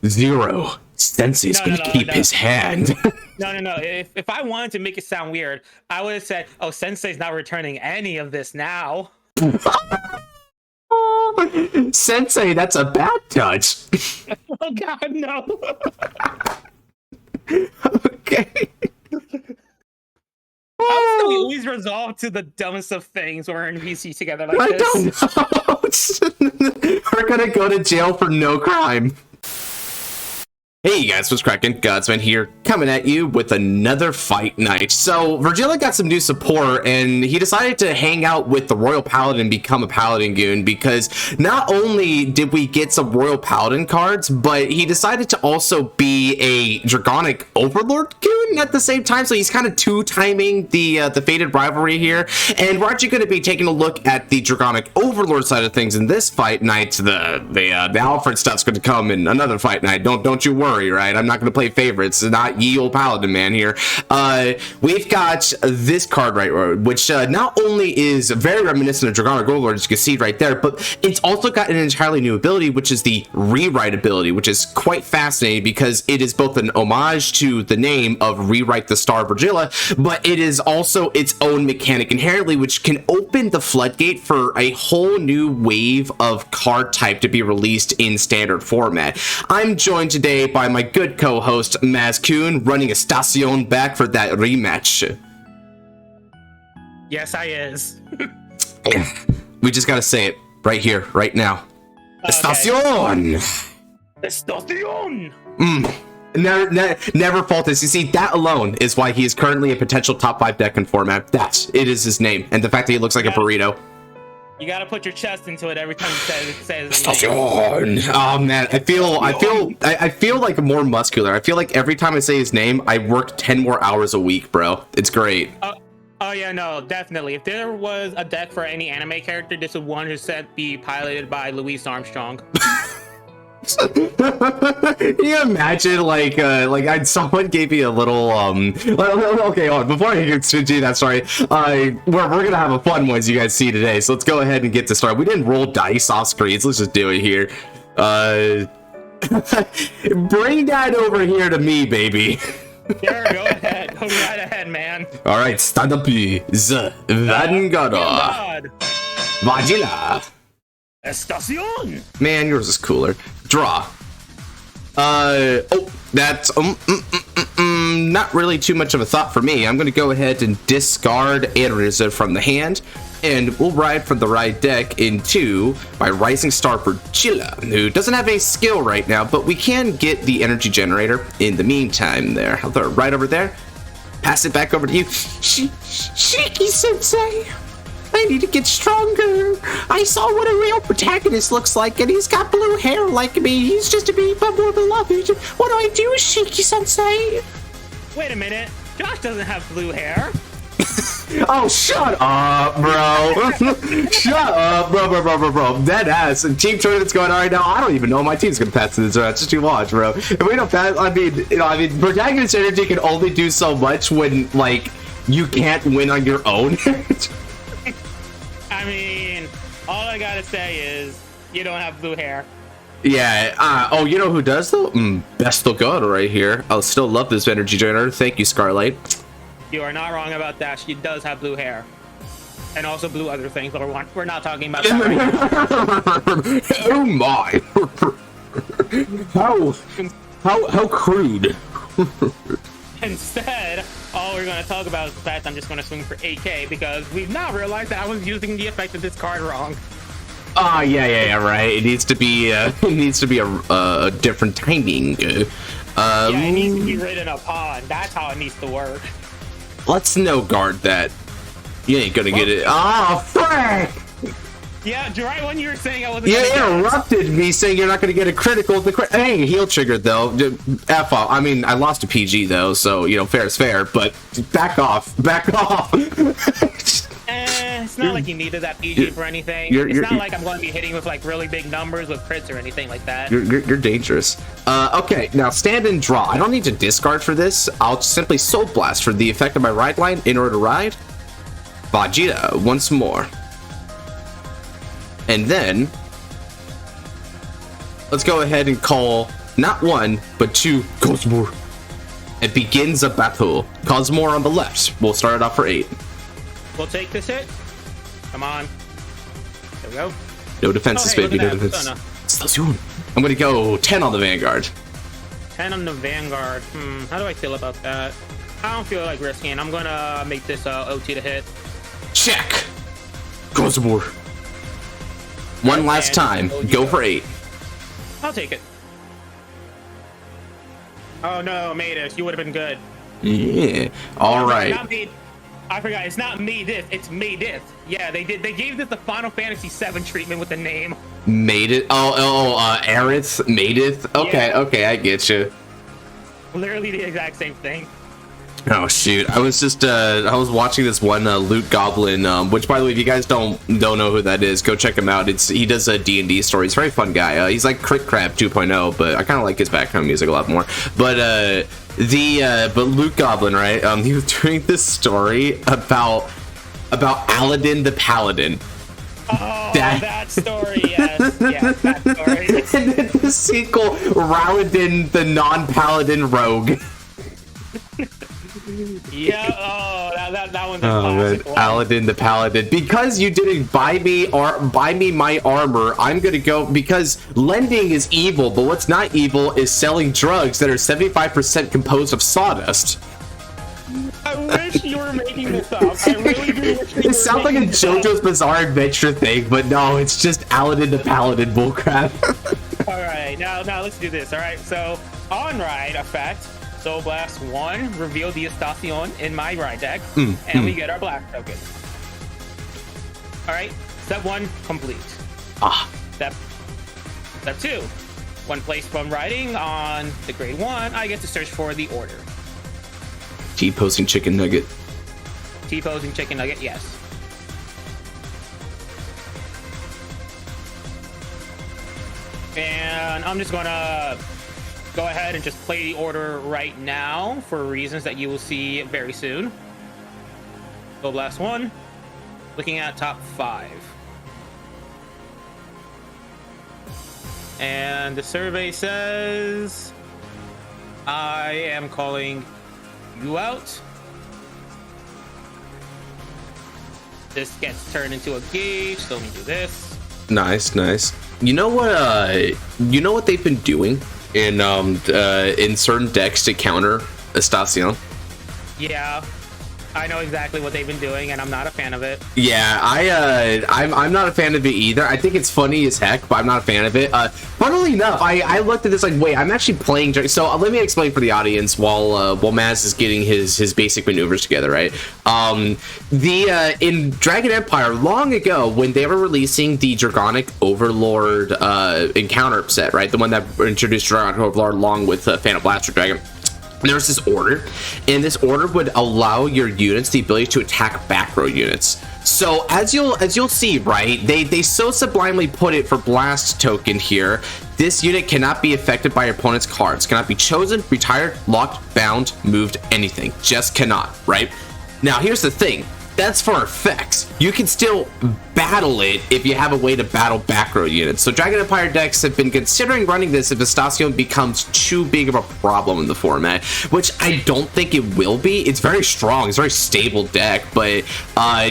0. Sensei's gonna keep his hand. No. If I wanted to make it sound weird, I would have said, "Oh, Sensei's not returning any of this now." Sensei, that's a bad touch. Oh God, no. Okay. How do we always resolve to the dumbest of things when we're in VC together like I this? don't know. We're gonna go to jail for no crime. Hey guys, what's cracking? Godsman here, coming at you with another fight night. So, Vyrgilla got some new support, and he decided to hang out with the Royal Paladin and become a Paladin Goon, because not only did we get some Royal Paladin cards, but he decided to also be a Dragonic Overlord Goon at the same time, so he's kind of two-timing the Fated Rivalry here, and we're actually going to be taking a look at the Dragonic Overlord side of things in this fight night. The Alfred stuff's going to come in another fight night, don't you worry. Right, I'm not going to play favorites. It's not ye old paladin man here. We've got this card right, which not only is very reminiscent of Dragonic Overlord, as you can see right there, but it's also got an entirely new ability, which is the Rewrite ability, which is quite fascinating because it is both an homage to the name of Rewrite the Star Vyrgilla, but it is also its own mechanic inherently, which can open the floodgate for a whole new wave of card type to be released in standard format. I'm joined today by my good co-host Mazcoon, running Estacion back for that rematch. Yes, I is. We just gotta say it right here, right now. Okay. Estacion! Never fault this. You see, that alone is why he is currently a potential top 5 deck in format. It is his name, and the fact that he looks like a burrito. You gotta put your chest into it every time you say his name. Oh man, I feel like more muscular. I feel like every time I say his name, I work 10 more hours a week, bro. It's great. Oh yeah, no, definitely. If there was a deck for any anime character, this would 100% be piloted by Louis Armstrong. Can you imagine, someone gave me a little okay, hold on, before I do that, sorry, we're gonna have a fun one as you guys see today, so let's go ahead and get to start. We didn't roll dice off screens, let's just do it here. Bring that over here to me, baby. Sure, go ahead, go right ahead, man. All right, stand up, the Vanguard, Vyrgilla. Estacion! Man, yours is cooler. Draw. That's not really too much of a thought for me. I'm gonna go ahead and discard Aneurysm from the hand, and we'll ride from the right deck into my Rising Star Vyrgilla, who doesn't have any skill right now, but we can get the energy generator in the meantime there. I'll throw it right over there. Pass it back over to you. Shiki Sensei! I need to get stronger. I saw what a real protagonist looks like, and he's got blue hair like me. He's just a bit more beloved. What do I do, Shiki-sensei? Wait a minute. Josh doesn't have blue hair. Oh, shut up, bro. Shut up, bro. Dead ass. Team tournament's going on right now. I don't even know my team's gonna pass to this round. Just too much, bro. If we don't pass, I mean, protagonist energy can only do so much when, you can't win on your own. I mean, all I gotta say is you don't have blue hair. Yeah. Oh, you know who does though? Best God right here. I'll still love this energy generator. Thank you, Scarlight. You are not wrong about that. She does have blue hair, and also blue other things. But we're not talking about that right now. Oh my! How crude. Instead, all we're going to talk about is the fact I'm just going to swing for 8k because we've now realized that I was using the effect of this card wrong. Ah, yeah, right. It needs to be a different timing. Yeah, it needs to be ridden upon. That's how it needs to work. Let's no guard that. You ain't gonna get it. Ah, frick! Yeah, right when you were saying I wasn't. You interrupted me saying you're not going to get a critical. Hey, heal triggered though. F off. I mean, I lost a PG though, so fair is fair. But back off. It's not like you needed that PG for anything. It's not like I'm going to be hitting with really big numbers with crits or anything like that. You're dangerous. Okay, now stand and draw. I don't need to discard for this. I'll simply Soul Blast for the effect of my ride line in order to ride. Vyrgilla once more. And then let's go ahead and call not one, but two Cosmor. It begins a battle. Cosmor on the left. We'll start it off for 8. We'll take this hit. Come on. There we go. No defenses, baby. No defenses. Estacion. I'm gonna go 10 on the Vanguard. 10 on the Vanguard. How do I feel about that? I don't feel like risking. I'm gonna make this OT to hit. Check. Cosmor. One last time. Go for 8. I'll take it. Oh no, Maiden, you would have been good. Yeah. All right. Not Maiden. I forgot. It's not Maiden. It's Maiden. Yeah, they did. They gave this the Final Fantasy VII treatment with the name. Maiden. Aerith. Maiden. Okay, Yeah. okay, I get you. Literally the exact same thing. Oh shoot! I was just I was watching this one Loot Goblin, which by the way, if you guys don't know who that is, go check him out. He does a D&D story. He's a very fun guy. He's like Crit Crab 2.0, but I kind of like his background music a lot more. But but Loot Goblin, right? He was doing this story about Aladdin the Paladin. Oh, that story, yes. Yes, that story. And then the sequel, Raladin the non-Paladin rogue. Yeah, that one's a Man. classic one. Aladdin the Paladin. Because you didn't buy me my armor, I'm gonna go, because lending is evil, but what's not evil is selling drugs that are 75% composed of sawdust. I wish you were making this up. I really do wish It sounds like a JoJo's Bizarre Adventure thing, but no, it's just Aladdin the Paladin bullcrap. Alright, now let's do this. Alright, so on ride effect, Soul Blast 1, reveal the Estacion in my ride deck, and we get our blast token. Alright, step 1 complete. Step 2, one place from riding on the grade 1, I get to search for the order. T-posing chicken nugget. T-posing chicken nugget, yes. And I'm just gonna go ahead and just play the order right now for reasons that you will see very soon. Go Blast 1, looking at top 5. And the survey says I am calling you out. This gets turned into a gauge, so let me do this. Nice. You know what they've been doing in certain decks to counter Estacion? Yeah, I know exactly what they've been doing, and I'm not a fan of it. Yeah, I'm not a fan of it either. I think it's funny as heck, but I'm not a fan of it. Funnily enough, I looked at this like, wait, I'm actually playing. So let me explain for the audience while Maz is getting his basic maneuvers together, right? In Dragon Empire long ago, when they were releasing the Dragonic Overlord encounter set, right, the one that introduced Dragonic Overlord along with Phantom Blaster Dragon. There's this order, and this order would allow your units the ability to attack back row units. So as you'll see, right, they so sublimely put it for blast token here. This unit cannot be affected by your opponent's cards. Cannot be chosen, retired, locked, bound, moved, anything. Just cannot, right? Now here's the thing. That's for effects. You can still battle it if you have a way to battle back row units. So Dragon Empire decks have been considering running this if Estacion becomes too big of a problem in the format, which I don't think it will be. It's very strong. It's a very stable deck, but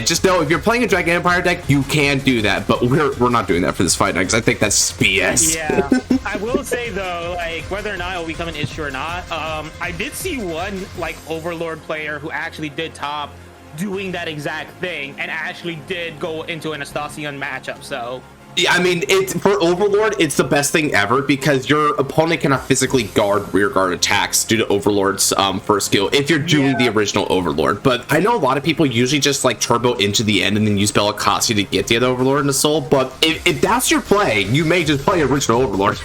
just know if you're playing a Dragon Empire deck, you can do that. But we're not doing that for this fight night because I think that's BS. Yeah, I will say though, like whether or not it will become an issue or not, I did see one like Overlord player who actually did top doing that exact thing and actually did go into an Estacion matchup. So yeah, I mean, for Overlord, it's the best thing ever because your opponent cannot physically guard rear guard attacks due to Overlord's first skill if you're doing the original Overlord. But I know a lot of people usually just like turbo into the end and then use Bellicossi to get the other Overlord in the soul. But if that's your play, you may just play original Overlord.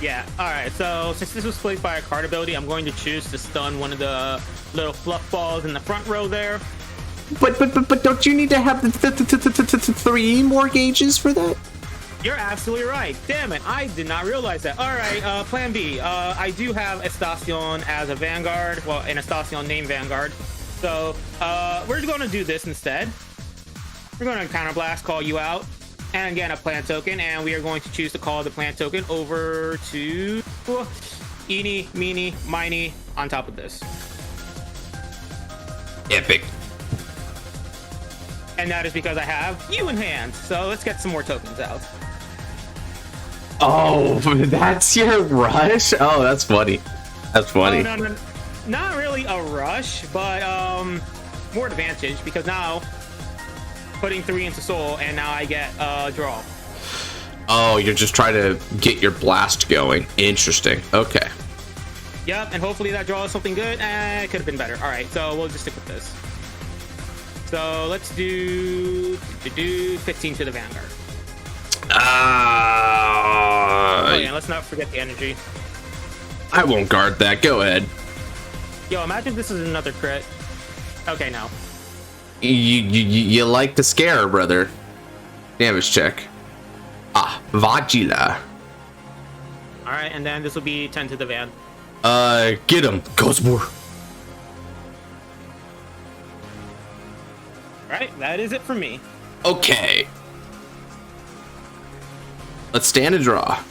Yeah, alright, so since this was played by a card ability, I'm going to choose to stun one of the little fluff balls in the front row there. But don't you need to have the 3 more gauges for that? You're absolutely right. Damn it, I did not realize that. Alright, plan B. I do have Estacion as a Vanguard, well, an Estacion named Vanguard. So, we're going to do this instead. We're going to counterblast, call you out. and again a plant token, and we are going to choose to call the plant token over to eeny, meeny, miny on top of this. Epic. And that is because I have you in hand. So let's get some more tokens out. Oh, that's your rush? Oh, that's funny. That's funny. No. Not really a rush, but more advantage, because now putting 3 into soul, and now I get a draw. Oh, you're just trying to get your blast going. Interesting. Okay. Yep, and hopefully that draw is something good. It could have been better. All right, so we'll just stick with this. So let's do 15 to the Vanguard. Oh yeah, let's not forget the energy. I won't guard that. Go ahead. Yo, imagine this is another crit. Okay, no. You like to scare, brother. Damage check. Vyrgilla. All right, and then this will be 10 to the van. Get him, Cosmor. All right, that is it for me. Okay. Let's stand and draw.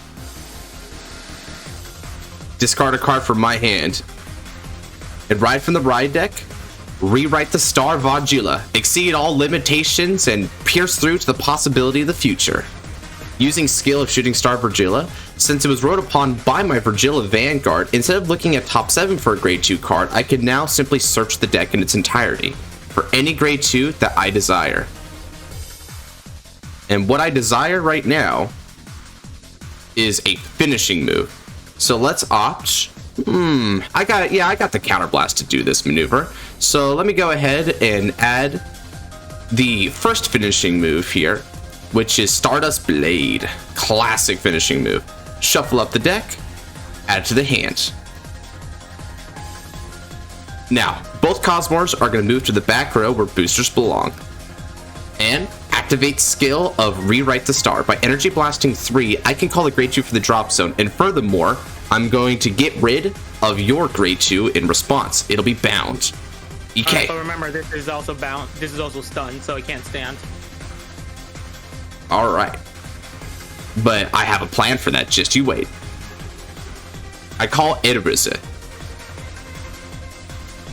Discard a card from my hand. And ride from the ride deck. Rewrite the star Vyrgilla. Exceed all limitations and pierce through to the possibility of the future. Using skill of Shooting Star Vyrgilla, since it was wrote upon by my Vyrgilla Vanguard, instead of looking at top 7 for a grade 2 card, I could now simply search the deck in its entirety for any grade 2 that I desire. And what I desire right now is a finishing move. So let's opt. I got the counterblast to do this maneuver. So let me go ahead and add the first finishing move here, which is Stardust Blade. Classic finishing move. Shuffle up the deck, add to the hand. Now, both Cosmors are going to move to the back row where boosters belong. And activate skill of Rewrite the Star. By energy blasting 3, I can call a grade 2 for the drop zone, and furthermore, I'm going to get rid of your grade 2 in response. It'll be bound. EK. But remember, this is also bound. This is also stunned, so it can't stand. Alright. But I have a plan for that, just you wait. I call Ezerwer.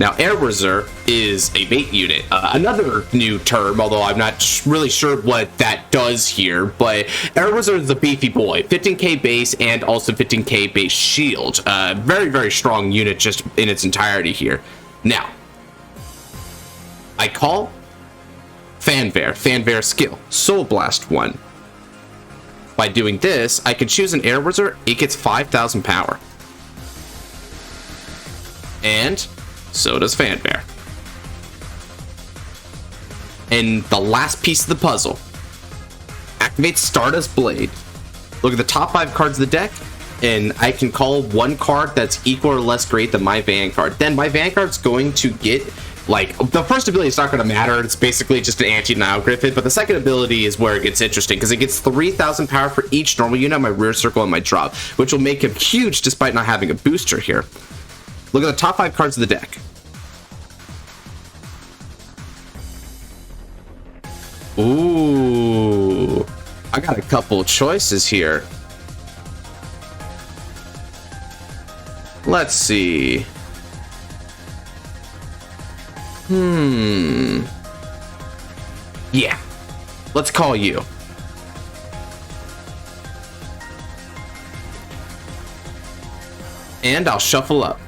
Now, Ezerwer is a bait unit. Another new term, although I'm not really sure what that does here, but Ezerwer is a beefy boy. 15k base and also 15k base shield. Very, very strong unit just in its entirety here. Now, I call Fanvare skill, Soul Blast 1. By doing this, I can choose an Ezerwer, it gets 5,000 power. And so does Fanvare. And the last piece of the puzzle. Activate Stardust Blade. Look at the top 5 cards of the deck, and I can call one card that's equal or less great than my Vanguard. Then my Vanguard's going to get, like, the first ability is not going to matter. It's basically just an anti-Nile Griffin, but the second ability is where it gets interesting, because it gets 3,000 power for each normal unit on my rear circle and my drop, which will make him huge despite not having a booster here. Look at the top 5 cards of the deck. Ooh, I got a couple choices here. Let's see. Yeah, let's call you. And I'll shuffle up.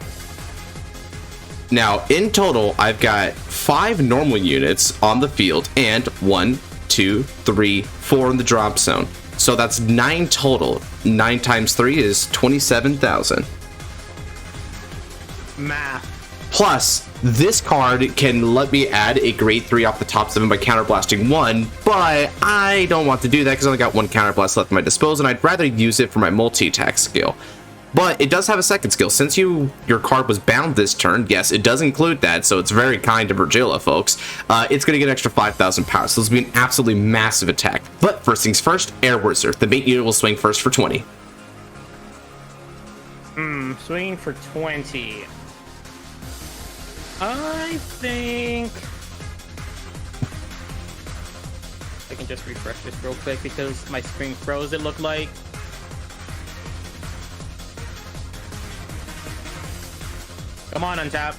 Now, in total, I've got 5 normal units on the field and 1, 2, 3, 4 in the drop zone. So that's 9 total. 9 times 3 is 27,000. Math. Plus, this card can let me add a grade 3 off the top 7 by counterblasting 1, but I don't want to do that because I only got 1 counterblast left at my disposal, and I'd rather use it for my multi-attack skill. But it does have a second skill. Since your card was bound this turn, yes, it does include that, so it's very kind to Vyrgilla, folks. It's going to get an extra 5,000 power, so this will be an absolutely massive attack. But first things first, Ezerwer. The bait unit will swing first for 20. Swinging for 20. I think I can just refresh this real quick because my screen froze, it looked like. Come on, Untap.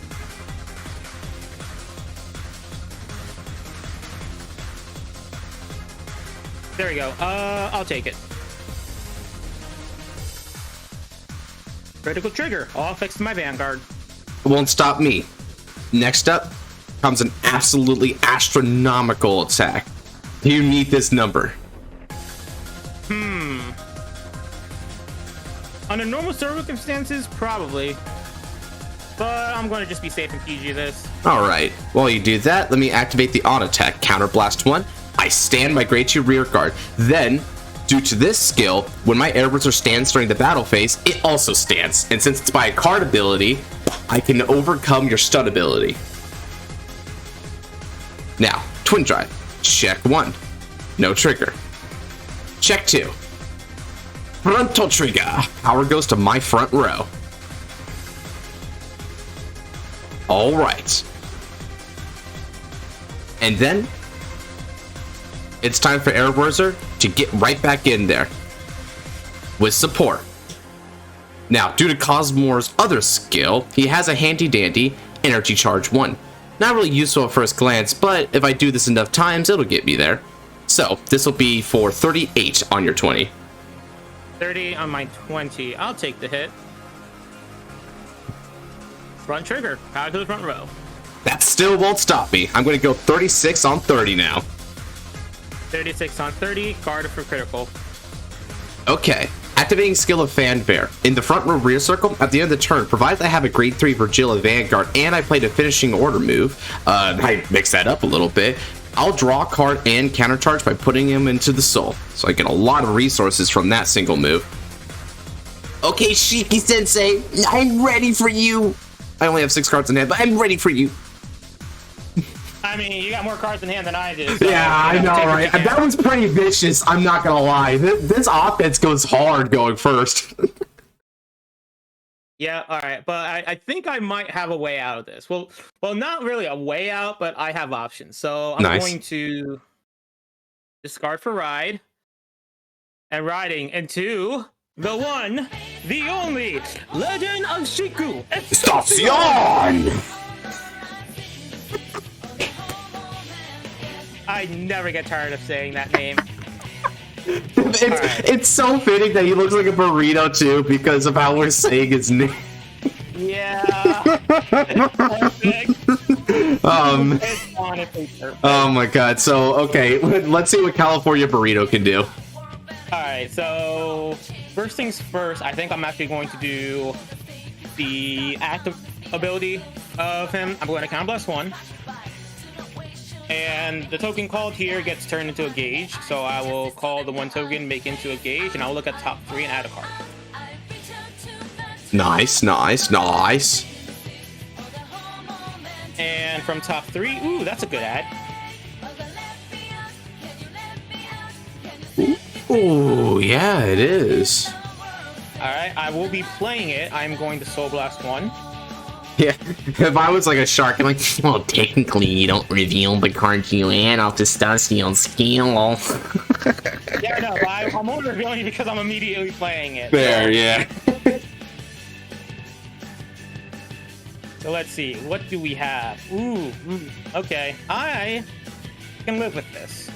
There we go. I'll take it. Critical trigger. All fixed my Vanguard. It won't stop me. Next up comes an absolutely astronomical attack. Do you need this number? Under normal circumstances, probably. But I'm going to just be safe and PG this. Alright, while you do that, let me activate the auto attack. Counterblast 1. I stand my Grade 2 rear guard. Then, due to this skill, when my Airwizard stands during the battle phase, it also stands. And since it's by a card ability, I can overcome your stun ability. Now, Twin Drive. Check 1. No trigger. Check 2. Frontal trigger. Power goes to my front row. Alright. And then, it's time for Airwizard to get right back in there with support. Now, due to Cosmor's other skill, he has a handy dandy Energy Charge 1. Not really useful at first glance, but if I do this enough times, it'll get me there. So, this will be for 38 on your 20. 30 on my 20. I'll take the hit. Front trigger. Power to the front row. That still won't stop me. I'm going to go 36 on 30 now. 36 on 30. Guard for critical. Okay. Activating skill of Fanvare. In the front row rear circle, at the end of the turn, provided I have a grade 3 Vyrgilla Vanguard and I played a finishing order move, I mix that up a little bit, I'll draw a card and countercharge by putting him into the soul. So I get a lot of resources from that single move. Okay, Shiki Sensei, I'm ready for you. I only have 6 cards in hand, but I'm ready for you. I mean, you got more cards in hand than I do. So, yeah, I know, right? That one's pretty vicious, I'm not gonna lie. This offense goes hard going first. Yeah, alright, but I think I might have a way out of this. Well, not really a way out, but I have options. So I'm going to discard for Ride, and riding into the one, the only, Legend of Shiku, Estacion! I never get tired of saying that name. It's so fitting that he looks like a burrito too because of how we're saying his name. Yeah. It's honestly perfect. Oh my god. So, okay, let's see what California Burrito can do. Alright, so first things first, I think I'm actually going to do the active ability of him. I'm going to Counterblast 1. And the token called here gets turned into a gauge. So I will call the one token, make into a gauge, and I'll look at top 3 and add a card. Nice, nice, nice. And from top 3, ooh, that's a good add. Ooh, yeah, it is. Alright, I will be playing it. I'm going to Soul Blast 1. Yeah, if I was like a shark, I'm like, well, technically, you don't reveal the card you add off the Estacion skill. Yeah, no, I'm only revealing it because I'm immediately playing it. There, yeah. So let's see, what do we have? Ooh, okay, I can live with this.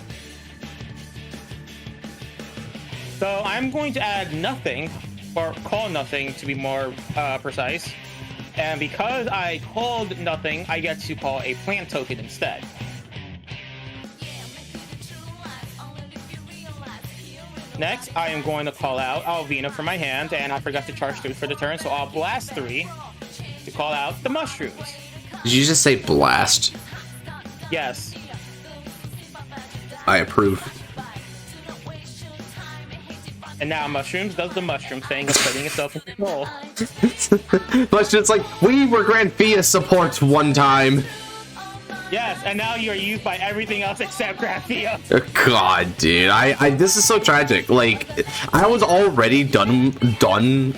So I'm going to add nothing, or call nothing to be more precise. And because I called nothing, I get to call a plant token instead. Next, I am going to call out Alvina from my hand, and I forgot to charge 3 for the turn, so I'll blast 3 to call out the mushrooms. Did you just say blast? Yes. I approve. And now Mushrooms does the mushroom thing of putting itself in control. But it's like, we were Grand Fia supports one time. Yes, and now you are used by everything else except Grafia. God, dude, this is so tragic. Like, I was already done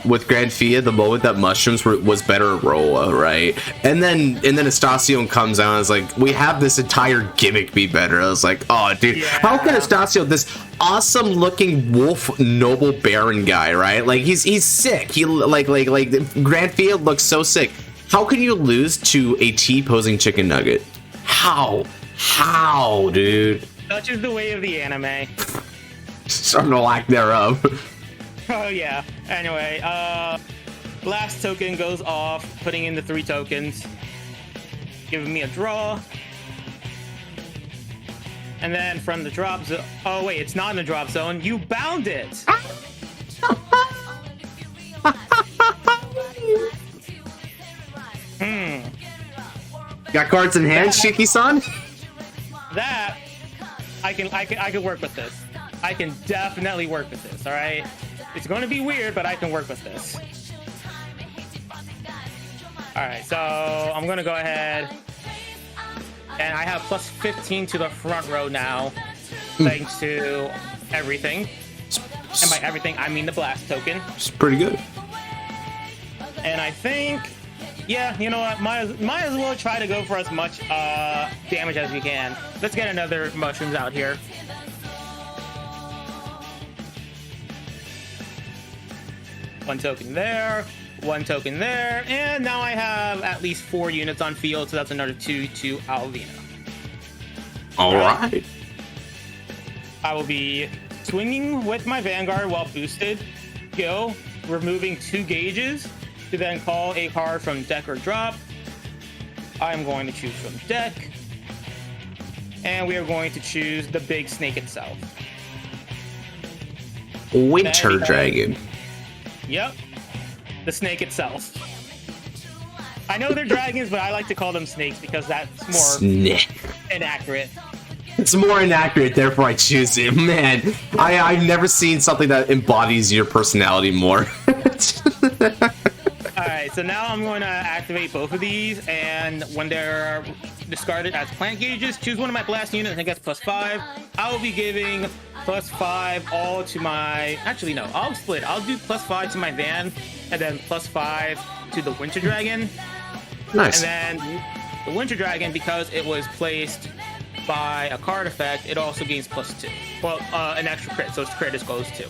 with Grandfia the moment that Mushrooms was better Roa, right? And then Estacion comes out and is like, we have this entire gimmick be better. I was like, oh, dude, yeah. How can Estacion, this awesome looking wolf noble baron guy, right? Like, he's sick. He like Grandfia looks so sick. How can you lose to a T-posing chicken nugget? How, dude? Such is the way of the anime. Some no lack thereof. Oh yeah. Anyway, last token goes off, putting in the 3 tokens, giving me a draw. And then from the drop zone, oh wait, it's not in the drop zone. You bound it. Got cards in hand, Shiki-san? That I can work with this. I can definitely work with this. All right, it's going to be weird, but I can work with this. All right, so I'm going to go ahead, and I have plus 15 to the front row now, thanks to everything. And by everything, I mean the blast token. It's pretty good. And I think, yeah, you know what? Might as well try to go for as much damage as we can. Let's get another mushrooms out here. One token there, one token there, and now I have at least 4 units on field, so that's another 2 to Alvina. All right. I will be swinging with my Vanguard while boosted. Go, removing 2 gauges to then call a card from deck or drop. I'm going to choose from deck, and we are going to choose the big snake itself. Winter Dragon. Yep, the snake itself. I know they're dragons, but I like to call them snakes because that's more inaccurate. It's more inaccurate, therefore I choose it. Man, I've never seen something that embodies your personality more. Alright, so now I'm going to activate both of these, and when they're discarded as plant gauges, choose one of my blast units and gets +5. I will be giving +5 all to my... Actually, no, I'll split. I'll do +5 to my Van, and then +5 to the Winter Dragon. Nice. And then the Winter Dragon, because it was placed by a card effect, it also gains +2. Well, an extra crit, so its crit is goes 2.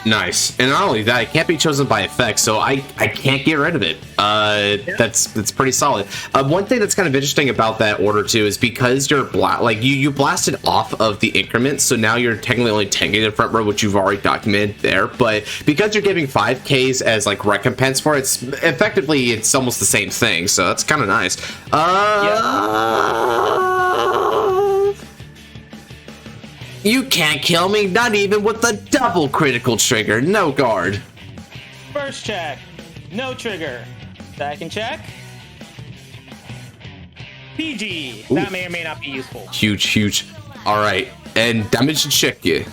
Nice. And not only that, it can't be chosen by effect, so I can't get rid of it. That's pretty solid. One thing that's kind of interesting about that order too is because you're you blasted off of the increment, so now you're technically only tanking the front row, which you've already documented there. But because you're giving 5Ks as like recompense for it, it's almost the same thing. So that's kind of nice. You can't kill me, not even with the double critical trigger. No guard. First check, no trigger. Second check, PG. Ooh. That may or may not be useful. Huge. All right, and damage check you.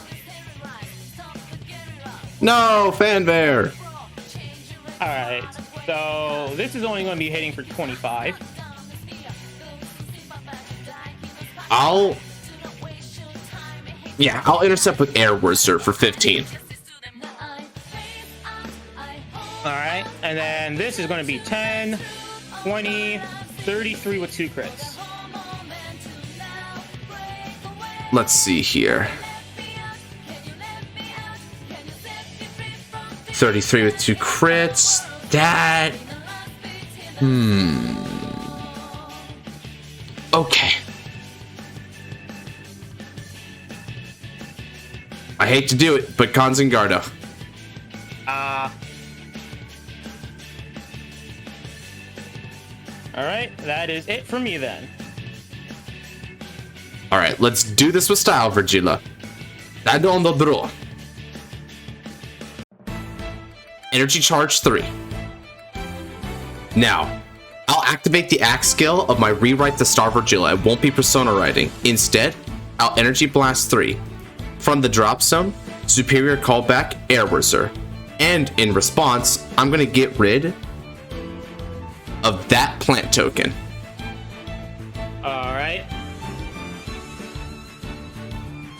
No, Fanvare. All right, so this is only going to be hitting for 25. I'll intercept with Air Wizard for 15. Alright, and then this is going to be 10, 20, 33 with 2 crits. Let's see here. 33 with 2 crits. That... Okay. I hate to do it, but Konzengarda. Alright, that is it for me then. Alright, let's do this with style, Vyrgilla. Stand on the draw. Energy charge 3. Now, I'll activate the axe skill of my Rewrite the Star Vyrgilla. It won't be persona writing. Instead, I'll energy blast 3. From the drop zone, superior callback Air Wizard. And in response, I'm going to get rid of that plant token. All right.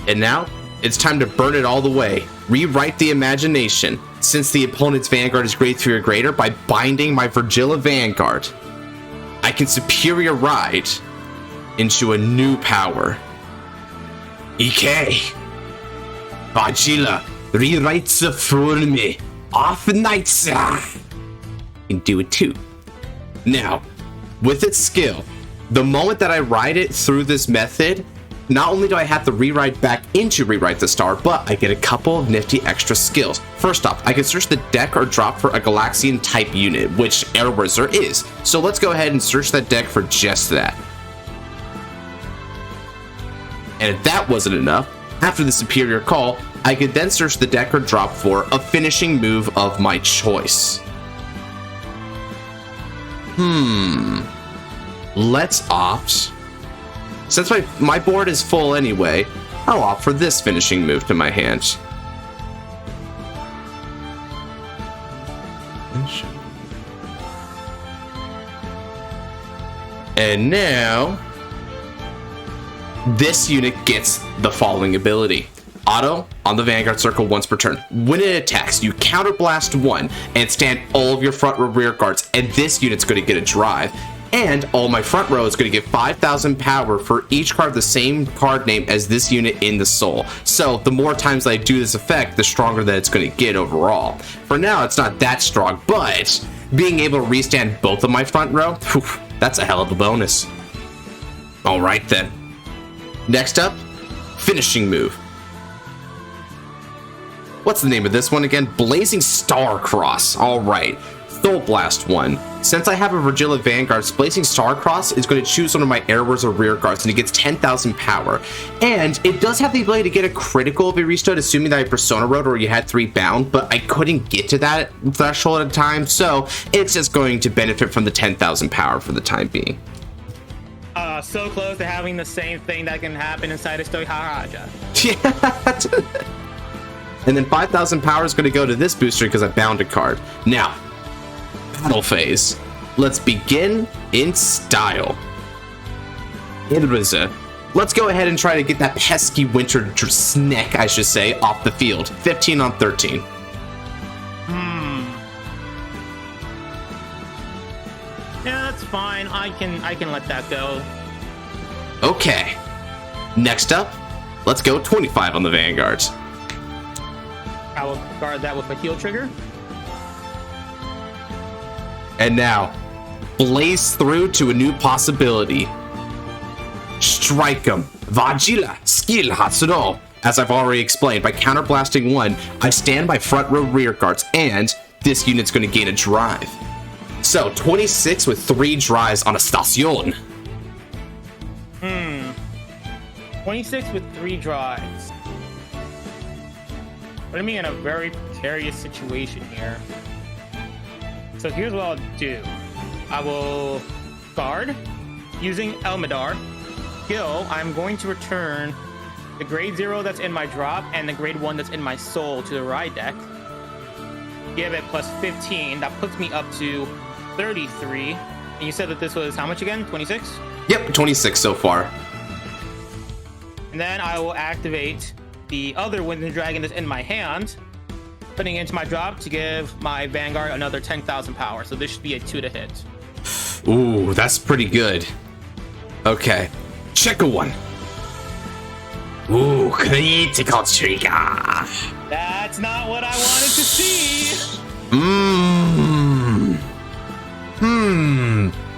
And now, it's time to burn it all the way. Rewrite the imagination. Since the opponent's Vanguard is grade 3 or greater, by binding my Vyrgilla Vanguard, I can superior ride into a new power. EK. Vyrgilla rewrites it for me. Alfknights. Can do it too. Now, with its skill, the moment that I ride it through this method, not only do I have to rewrite back into Rewrite the Star, but I get a couple of nifty extra skills. First off, I can search the deck or drop for a Galaxian type unit, which Ezerwer there is. So let's go ahead and search that deck for just that. And if that wasn't enough, after the superior call, I could then search the deck or drop for a finishing move of my choice. Let's opt. Since my board is full anyway, I'll opt for this finishing move to my hand. And now, this unit gets the following ability. Auto on the Vanguard circle once per turn. When it attacks, you counterblast 1 and stand all of your front row rear guards, and this unit's going to get a drive. And all my front row is going to get 5,000 power for each card of the same card name as this unit in the soul. So the more times I do this effect, the stronger that it's going to get overall. For now, it's not that strong, but being able to restand both of my front row, whew, that's a hell of a bonus. All right then. Next up, finishing move. What's the name of this one again? Blazing Star Cross. All right. Soul Blast 1. Since I have a Vyrgilla Vanguard, Blazing Star Cross is going to choose one of my Ezerwers or rear guards, and it gets 10,000 power. And it does have the ability to get a critical if it restored, assuming that I Persona Road or you had 3 bound, but I couldn't get to that threshold at a time, so it's just going to benefit from the 10,000 power for the time being. So close to having the same thing that can happen inside of Stoiharaja. Yeah. And then 5,000 power is going to go to this booster because I bound a card. Now, battle phase. Let's begin in style. Let's go ahead and try to get that pesky winter snake, I should say, off the field. 15 on 13. Yeah, that's fine. I can let that go. Okay. Next up, let's go 25 on the Vanguards. I will guard that with a heal trigger. And now, blaze through to a new possibility. Strike 'em. Vyrgilla, skill Hatsuro. As I've already explained, by counterblasting 1, I stand by front row rear guards, and this unit's going to gain a drive. So, 26 with 3 drives on Estacion. 26 with 3 drives. Putting me in a very precarious situation here. So here's what I'll do. I will guard using Elmadar. Skill, I'm going to return the grade 0 that's in my drop and the grade 1 that's in my soul to the ride deck. Give it plus 15. That puts me up to 33. And you said that this was how much again? 26? Yep, 26 so far. And then I will activate the other Wind Dragon that's in my hand, putting it into my drop to give my Vanguard another 10,000 power. So this should be a 2 to hit. Ooh, that's pretty good. Okay, check a 1. Ooh, critical trigger. That's not what I wanted to see.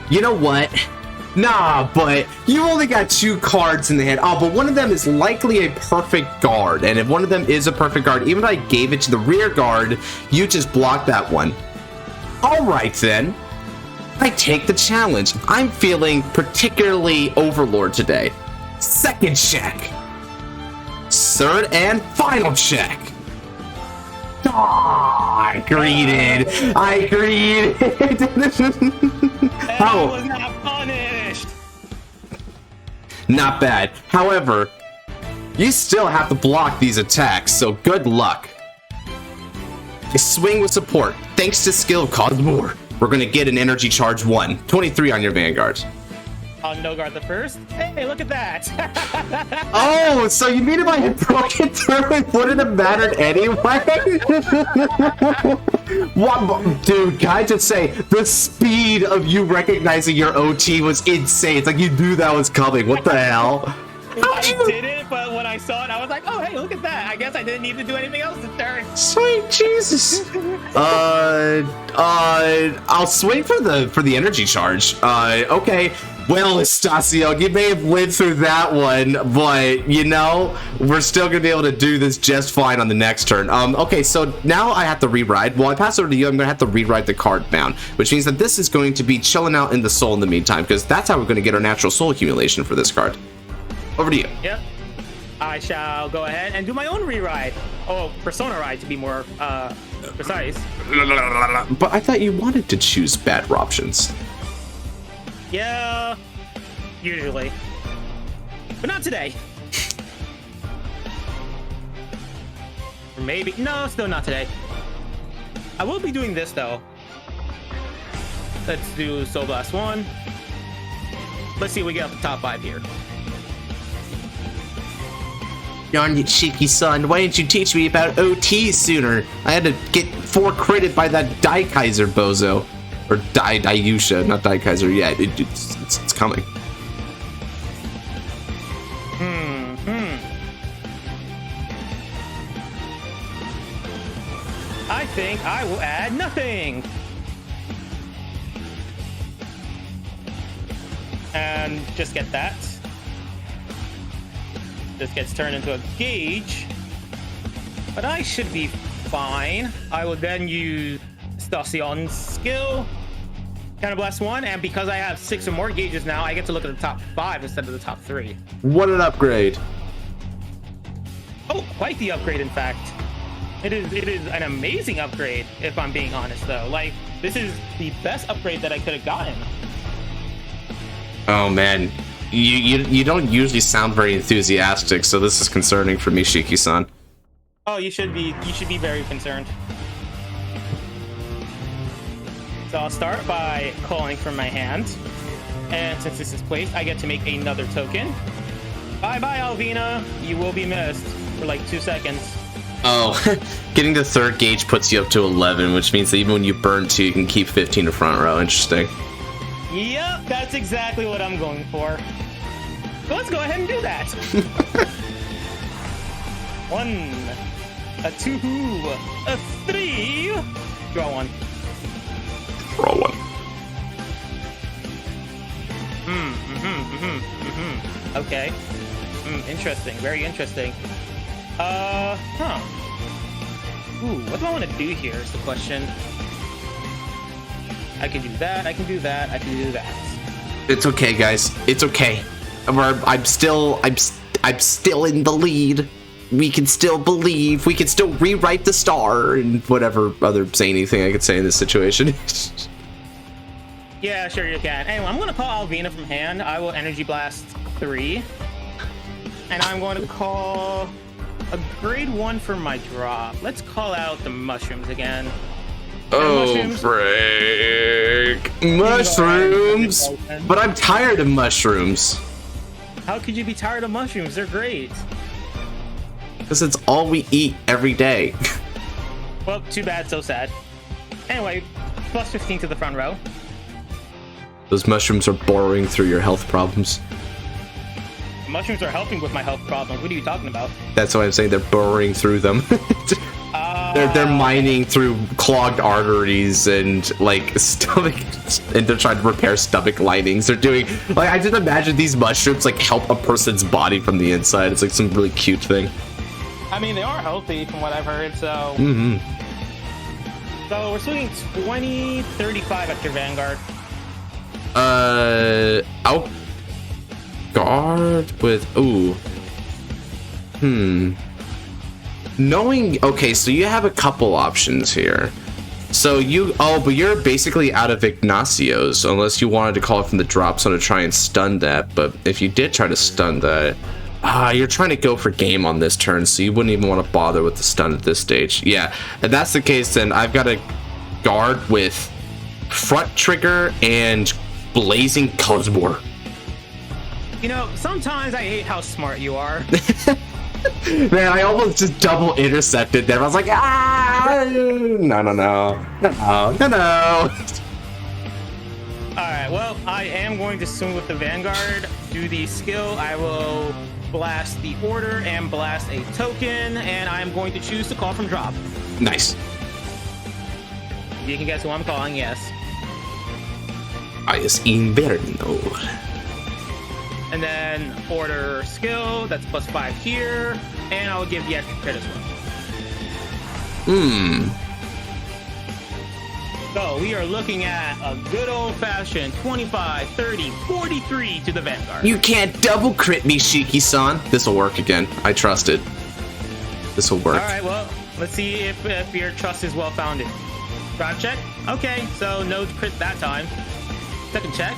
You know what? Nah, but you only got 2 cards in the hand. Oh, but one of them is likely a perfect guard. And if one of them is a perfect guard, even if I gave it to the rear guard, you just blocked that one. All right, then. I take the challenge. I'm feeling particularly Overlord today. Second check. Third and final check. I greeted. I was not punished. Not bad. However, you still have to block these attacks, so good luck. A swing with support. Thanks to skill Cosmor, we're going to get an energy charge 1. 23 on your Vanguard. I'll no guard the first. Hey, look at that. Oh, so you mean if I had broken through, it wouldn't have mattered anyway? What, dude, can I just say, the speed of you recognizing your OT was insane. It's like you knew that was coming. What the hell? I did it, but when I saw it, I was like, oh, hey, look at that. I guess I didn't need to do anything else this turn. Sweet Jesus. I'll swing for the energy charge. Okay. Well, Estacion, you may have lived through that one, but, you know, we're still going to be able to do this just fine on the next turn. Okay, so now I have to rewrite. While I pass over to you, I'm going to have to rewrite the card bound, which means that this is going to be chilling out in the soul in the meantime, because that's how we're going to get our natural soul accumulation for this card. Over to you. Yep. I shall go ahead and do my own rewrite. Oh, Persona ride to be more precise. But I thought you wanted to choose better options. Yeah, usually. But not today. Or maybe, no, still not today. I will be doing this though. Let's do Soul Blast 1. Let's see if we get up the top 5 here. Darn you, cheeky son, why didn't you teach me about OT sooner? I had to get 4 critted by that Daikaiser bozo. Or Dayusha, not Daikaiser yet. It's coming. I think I will add nothing. And just get that. This gets turned into a gauge. But I should be fine. I will then use Estacion's skill. Counter Blast 1, and because I have 6 or more gauges now, I get to look at the top 5 instead of the top 3. What an upgrade. Oh, quite the upgrade, in fact. It is an amazing upgrade, if I'm being honest, though. Like, this is the best upgrade that I could have gotten. Oh, man. You don't usually sound very enthusiastic, so this is concerning for me, Shiki-san. Oh, you should be very concerned. So I'll start by calling from my hand. And since this is placed, I get to make another token. Bye-bye, Alvina. You will be missed for like 2 seconds. Oh, getting the 3rd gauge puts you up to 11, which means that even when you burn 2, you can keep 15 to front row. Interesting. Yep, that's exactly what I'm going for. So let's go ahead and do that. 1, a 2, a 3. Draw 1. Draw 1. Okay. Interesting. Very interesting. Ooh, what do I want to do here is the question. I can do that, I can do that, I can do that. It's okay, guys. It's okay. I'm still in the lead. We can still believe. We can still rewrite the star and whatever other zany thing I could say in this situation. Yeah, sure you can. Anyway, I'm going to call Alvina from hand. I will Energy Blast 3. And I'm going to call a grade 1 for my drop. Let's call out the mushrooms again. Oh, frick. Mushrooms! But I'm tired of mushrooms. How could you be tired of mushrooms? They're great. Because it's all we eat every day. Well, too bad, so sad. Anyway, plus 15 to the front row. Those mushrooms are boring through your health problems. Mushrooms are helping with my health problems. What are you talking about? That's why I'm saying they're burrowing through them. They're mining through clogged arteries and like stomach, and they're trying to repair stomach linings. They're doing like, I just imagine these mushrooms like help a person's body from the inside. It's like some really cute thing. I mean, they are healthy from what I've heard, so. So we're swinging 20, 35 at your Vanguard. I'll guard with knowing, okay, so you have a couple options here. So but you're basically out of Ignacio's unless you wanted to call it from the drop zone to try and stun that. But if you did try to stun that, you're trying to go for game on this turn, so you wouldn't even want to bother with the stun at this stage. Yeah, if that's the case, then I've got a guard with front trigger and Blazing Cosmor. You know, sometimes I hate how smart you are. Man, I almost just double intercepted there. I was like, ah, no. Alright, well, I am going to swing with the Vanguard. Do the skill. I will blast the order and blast a token, and I'm going to choose to call from drop. Nice. You can guess who I'm calling, yes. Ice Inverno. And then order skill, that's +5 here, and I'll give the extra crit as well. So we are looking at a good old-fashioned 25, 30, 43 to the Vanguard. You can't double crit me, Shiki-san. This'll work again. I trust it. This'll work. Alright, well, let's see if your trust is well-founded. Drive check? Okay, so no crit that time. Second check.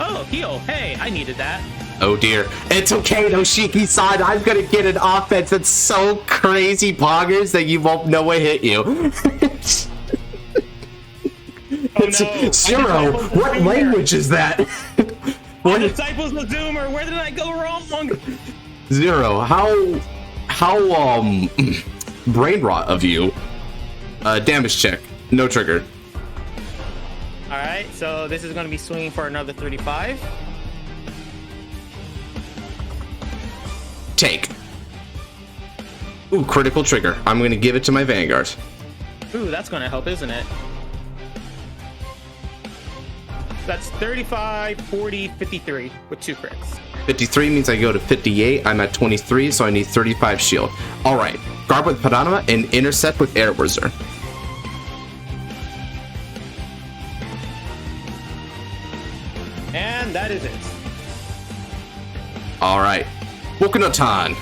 Oh, heal. Hey, I needed that. Oh dear. It's okay though, Shiki-san. I'm gonna get an offense that's so crazy boggers that you won't know what hit you. It's no. Zero. What language is that? What Disciples of Zoomer? Where did I go wrong? Zero. How brain rot of you. Damage check. No trigger. Alright, so this is going to be swinging for another 35. Take. Ooh, critical trigger. I'm going to give it to my Vanguard. Ooh, that's going to help, isn't it? That's 35, 40, 53 with 2 crits. 53 means I go to 58. I'm at 23, so I need 35 shield. All right. Guard with Parama and intercept with Air Wizard. And that is it. All right. Boku no Tan.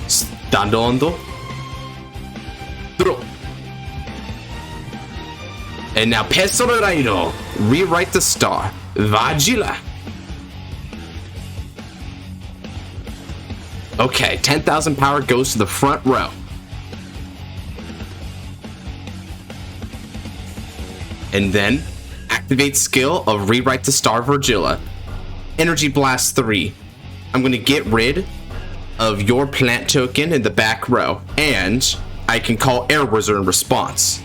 Standondo. Draw. And now Pesoro Rairo. Rewrite the star. Vyrgilla. Okay, 10,000 power goes to the front row. And then activate skill of Rewrite the Star Vyrgilla. Energy Blast 3. I'm going to get rid of your plant token in the back row. And I can call Air Wizard in response.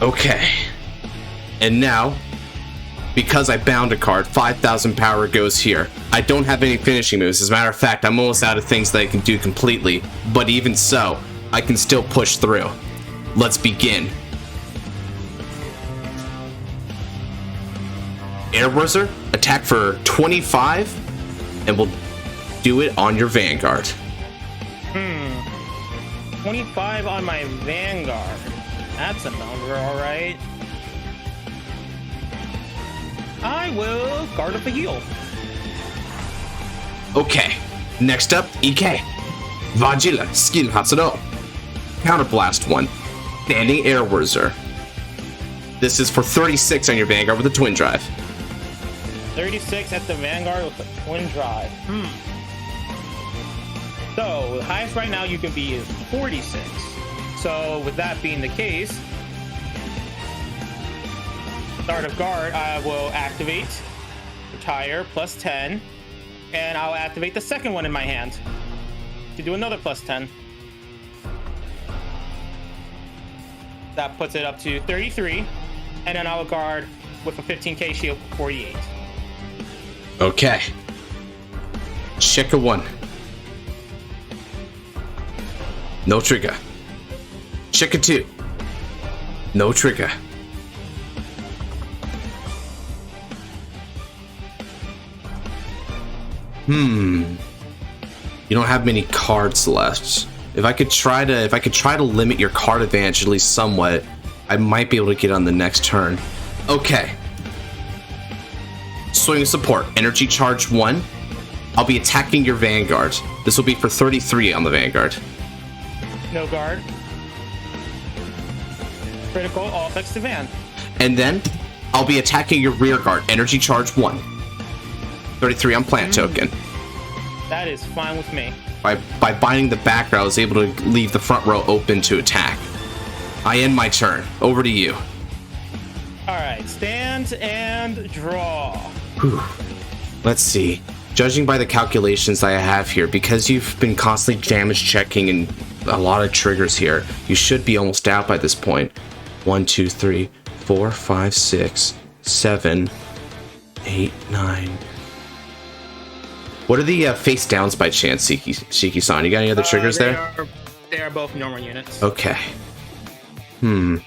Okay. And now, because I bound a card, 5,000 power goes here. I don't have any finishing moves. As a matter of fact, I'm almost out of things that I can do completely. But even so, I can still push through. Let's begin. Air Wizard, attack for 25, and we'll do it on your Vanguard. 25 on my Vanguard. That's a number, alright. I will guard up a heal. Okay, next up, EK. Vyrgilla, skill Hatsuno. Counterblast 1. Standing Air Wizard. This is for 36 on your Vanguard with a twin drive. 36 at the Vanguard with a twin drive. So, the highest right now you can be is 46. So, with that being the case, start of guard, I will activate, retire, +10, and I'll activate the second one in my hand to do another +10. That puts it up to 33, and then I will guard with a 15k shield for 48. Okay. Check a 1. No trigger. Check a 2. No trigger. You don't have many cards left. If I could try to limit your card advantage at least somewhat, I might be able to get on the next turn. Okay. Swing support. Energy charge 1. I'll be attacking your Vanguard. This will be for 33 on the Vanguard. No guard. Critical, all effects to Van. And then I'll be attacking your rear guard. Energy charge 1. 33 on plant token. That is fine with me. By binding the back row, I was able to leave the front row open to attack. I end my turn. Over to you. All right, stand and draw. Whew. Let's see. Judging by the calculations I have here, because you've been constantly damage checking and a lot of triggers here, you should be almost out by this point. 1, 2, 3, 4, 5, 6, 7, 8, 9. What are the face downs by chance, Shiki-san? You got any other triggers there? They are both normal units. Okay.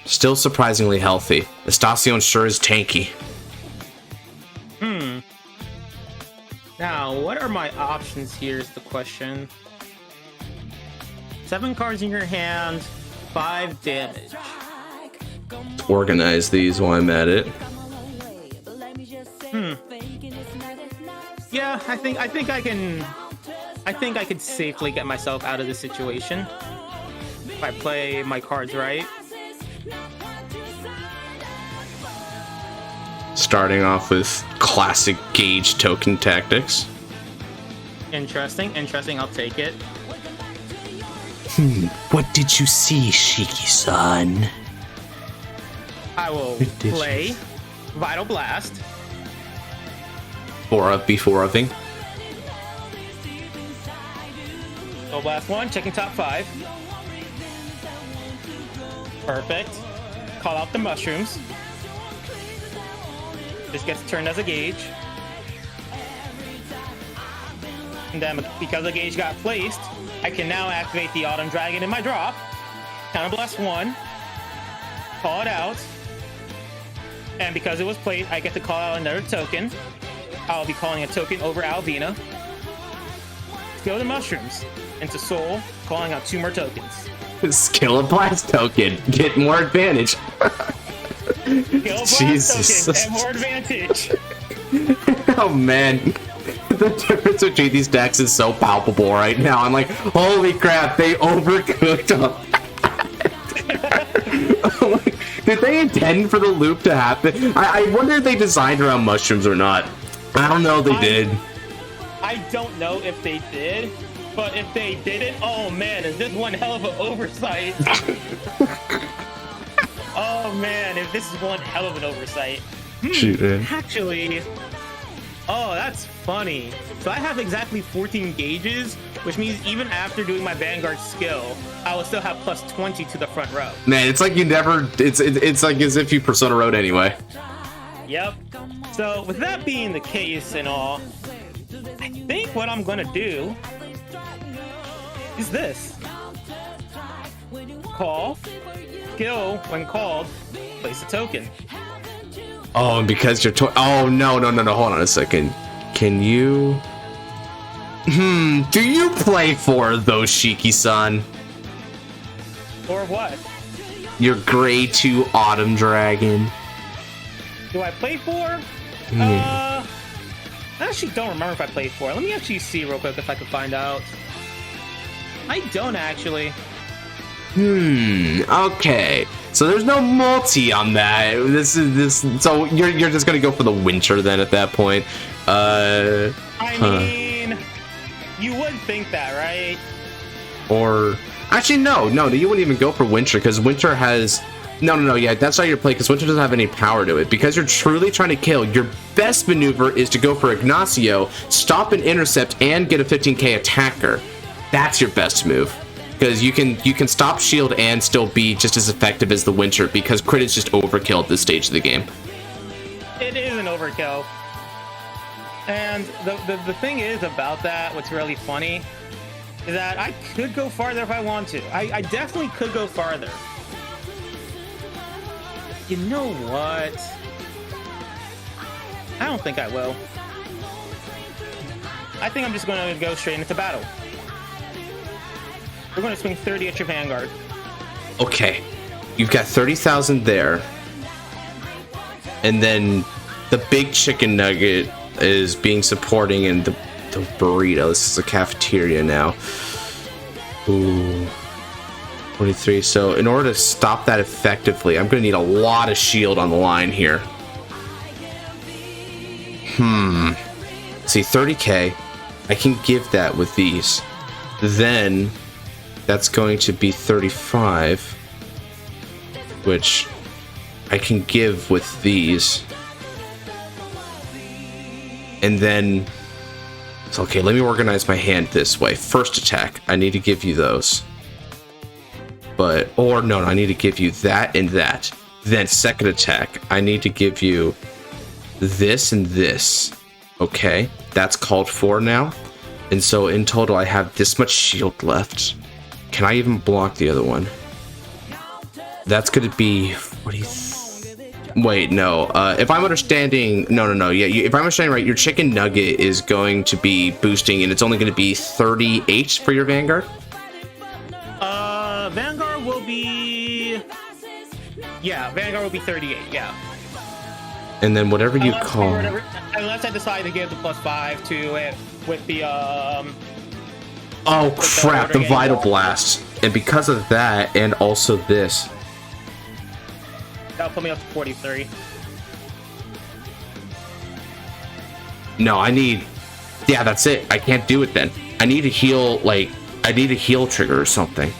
Still surprisingly healthy. Estacion sure is tanky. Now, what are my options here is the question. 7 cards in your hand, 5 damage. Let's organize these while I'm at it. Yeah, I think I could safely get myself out of this situation if I play my cards right. Starting off with classic gauge token tactics. Interesting, I'll take it. What did you see, Shiki-san? I will play Vital Blast. Before upping. So blast 1, checking top 5. Perfect. Call out the mushrooms. This gets turned as a gauge. And then because the gauge got placed, I can now activate the Autumn Dragon in my drop. Counter blast 1. Call it out. And because it was placed, I get to call out another token. I'll be calling a token over Alvina. Skill the mushrooms into Soul, calling out 2 more tokens. Skill a blast token. Get more advantage. Skill blast token and more advantage. Oh man. The difference between these decks is so palpable right now. I'm like, holy crap, they overcooked them. Did they intend for the loop to happen? I wonder if they designed around mushrooms or not. I don't know if they did. I don't know if they did, but if they didn't, oh man, is this one hell of an oversight? Oh man, if this is one hell of an oversight. Shoot, man. Actually, oh, that's funny. So I have exactly 14 gauges, which means even after doing my Vanguard skill, I will still have plus 20 to the front row. Man, it's like you never, it's like as if you Persona Road anyway. Yep. So with that being the case and all, I think what I'm gonna do is this. Call, skill, when called, place a token. Oh, and because you're oh no, hold on a second. Can you do you play for those, Shiki-san? Or what? Your Gray 2 Autumn Dragon. Do I play 4? I actually don't remember if I played 4. Let me actually see real quick if I can find out. I don't actually. Okay. So there's no multi on that. So you're just gonna go for the winter then at that point. I mean, you would think that, right? Or actually, no, you wouldn't even go for winter because winter has yeah, that's not your play because winter doesn't have any power to it. Because you're truly trying to kill, your best maneuver is to go for Ignacio, stop and intercept, and get a 15k attacker. That's your best move. Because you can stop shield and still be just as effective as the winter because crit is just overkill at this stage of the game. It is an overkill. And the thing is about that, what's really funny, is that I could go farther if I want to. I definitely could go farther. You know what? I don't think I will. I think I'm just going to go straight into battle. We're going to swing 30 at your Vanguard. Okay. You've got 30,000 there. And then the big chicken nugget is being supporting in the burrito. This is a cafeteria now. Ooh. 23. So in order to stop that effectively, I'm going to need a lot of shield on the line here. See, 30k. I can give that with these. Then that's going to be 35, which I can give with these. And then, so okay, let me organize my hand this way. First attack, I need to give you those. But, or no, I need to give you that and that. Then second attack, I need to give you this and this. Okay, that's called for now. And so in total, I have this much shield left. Can I even block the other one? That's going to be 40. Wait, no. If I'm understanding, no. Yeah, if I'm understanding right, your chicken nugget is going to be boosting, and it's only going to be 38 for your Vanguard. Vanguard will be. Yeah, Vanguard will be 38. Yeah. And then whatever you call. Unless I decide to give the +5 to it with the Oh crap! The Vital Blast, and because of that, and also this. That'll put me up to 43. No, I need. Yeah, that's it. I can't do it then. I need to heal. Like, I need a heal trigger or something.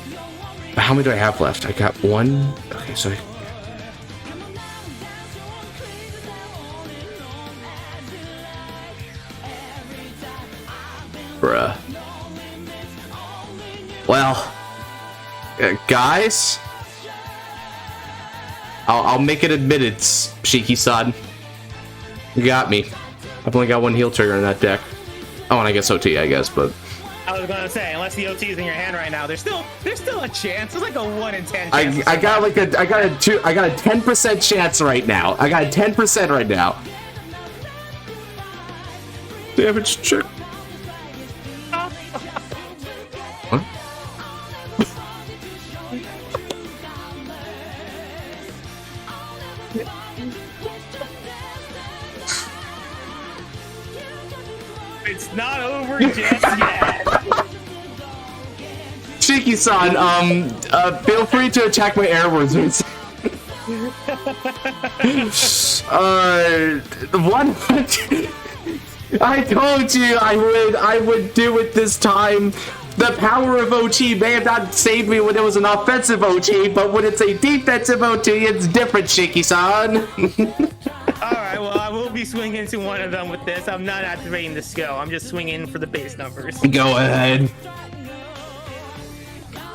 But how many do I have left? I got one. Okay, so. Bruh. Well, guys, I'll make it admitted, Shiki-san. You got me. I've only got one heal trigger in that deck. Oh, and I guess OT, I guess, but. I was gonna say, unless the OT is in your hand right now, there's still a chance. It's like a 1 in 10 chance. I got a 10% chance right now. I got a 10% right now. Damage check. What? It's not over just yet. Shiki-san, feel free to attack my air wizards. One. I told you I would do it this time. The power of OT may have not saved me when it was an offensive OT, but when it's a defensive OT, it's different, Shiki-san. Alright, well, I will be swinging into one of them with this. I'm not activating the skill. I'm just swinging for the base numbers. Go ahead.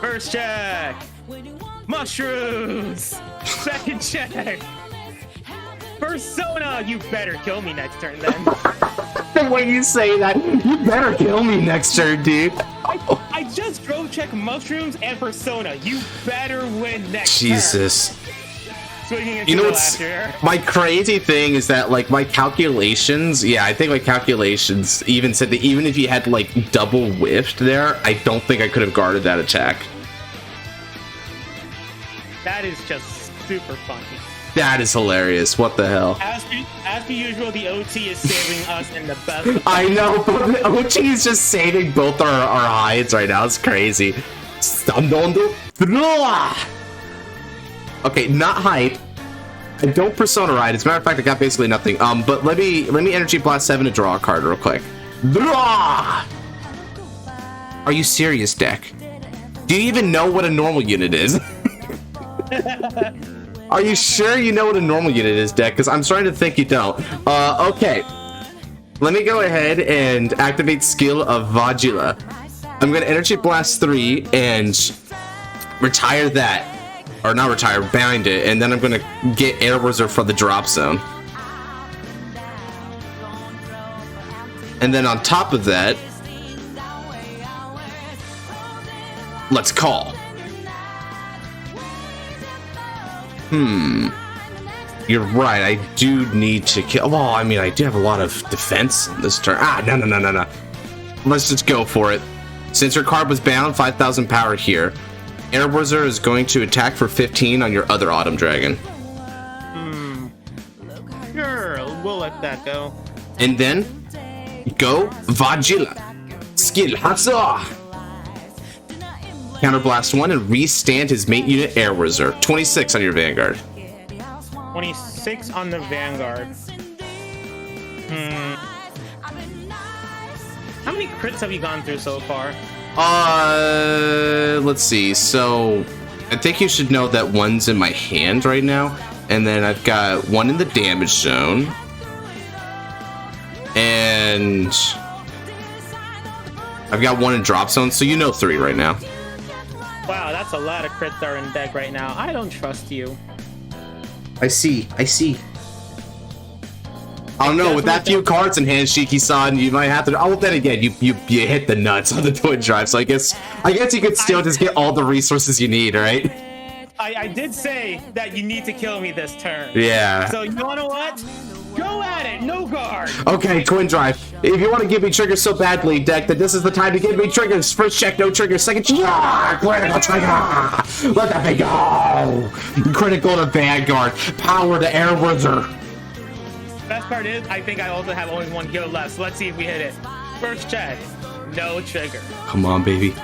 First check. Mushrooms. Second check. Persona. You better kill me next turn, then. The way you say that, you better kill me next turn, dude. I just drove check mushrooms and Persona. You better win next turn. Jesus. You know what's my crazy thing is that, like, my calculations, yeah, I think my calculations even said that even if you had like double whiffed there, I don't think I could have guarded that attack. That is just super funny. That is hilarious. What the hell? As per usual, the OT is saving us in the best. I know, but the OT is just saving both our hides right now. It's crazy. Okay, not hype. I don't Persona Ride. As a matter of fact, I got basically nothing. But let me Energy Blast 7 to draw a card real quick. Draw! Are you serious, deck? Do you even know what a normal unit is? Are you sure you know what a normal unit is, deck? Because I'm starting to think you don't. Okay. Let me go ahead and activate skill of Vyrgilla. I'm going to Energy Blast 3 and retire that. Or not retire, bind it, and then I'm gonna get Air Wizard for the drop zone. And then on top of that, let's call. You're right, I do need to kill. Well, I mean, I do have a lot of defense in this turn. No. Let's just go for it. Since your card was bound, 5,000 power here. Air Wizard is going to attack for 15 on your other Autumn Dragon. Sure, we'll let that go. And then, go Vyrgilla. Skill Hatsa. Counterblast 1 and restand his mate unit Air Wizard. 26 on your Vanguard. 26 on the Vanguard. How many crits have you gone through so far? Let's see. So I think you should know that one's in my hand right now, and then I've got one in the damage zone, and I've got one in drop zone. So you know 3 right now. Wow, that's a lot of crits that are in deck right now. I don't trust you. I see. I don't know, with that few cards in hand, Shiki-san, you might have to. Oh, then again, you hit the nuts on the twin drive, so I guess you could still just get all the resources you need, right? I did say that you need to kill me this turn. Yeah. So you know what? Go at it, no guard. Okay, twin drive. If you want to give me triggers so badly, deck, then this is the time to give me triggers. First check, no triggers. Second check, critical trigger. Let that thing go. Critical to Vanguard. Power to Airwizard. Best part is, I think I also have only 1 guild left, so let's see if we hit it. First check, no trigger. Come on, baby.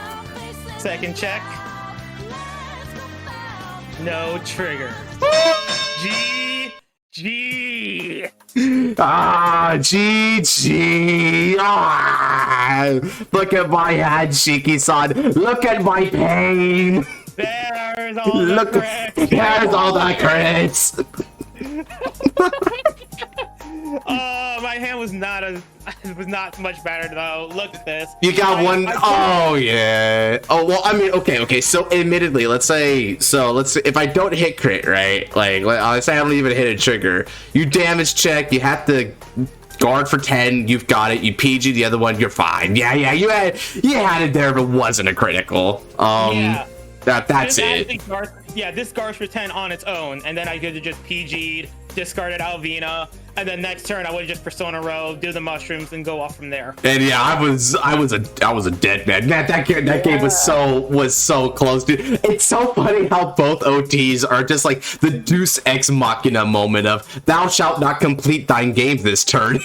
Second check, no trigger. GG. Ah, GG. Ah, look at my hand, Shiki-san. Look at my pain. There's all the crits. There's all the crits. My hand was not much better though. Look at this. You got one. Oh yeah. Oh well. I mean, okay. So admittedly, let's say if I don't hit crit, right? Like let's say I don't even hit a trigger. You damage check. You have to guard for 10. You've got it. You PG the other one. You're fine. Yeah. You had it there, but it wasn't a critical. Yeah. That's it. This guards for 10 on its own, and then I could have just PG'd, discarded Alvina, and then next turn I would have just Persona Row, do the mushrooms, and go off from there. And yeah, I was a dead man. That game was so close, dude. It's so funny how both OTs are just like the Deus Ex Machina moment of thou shalt not complete thine game this turn.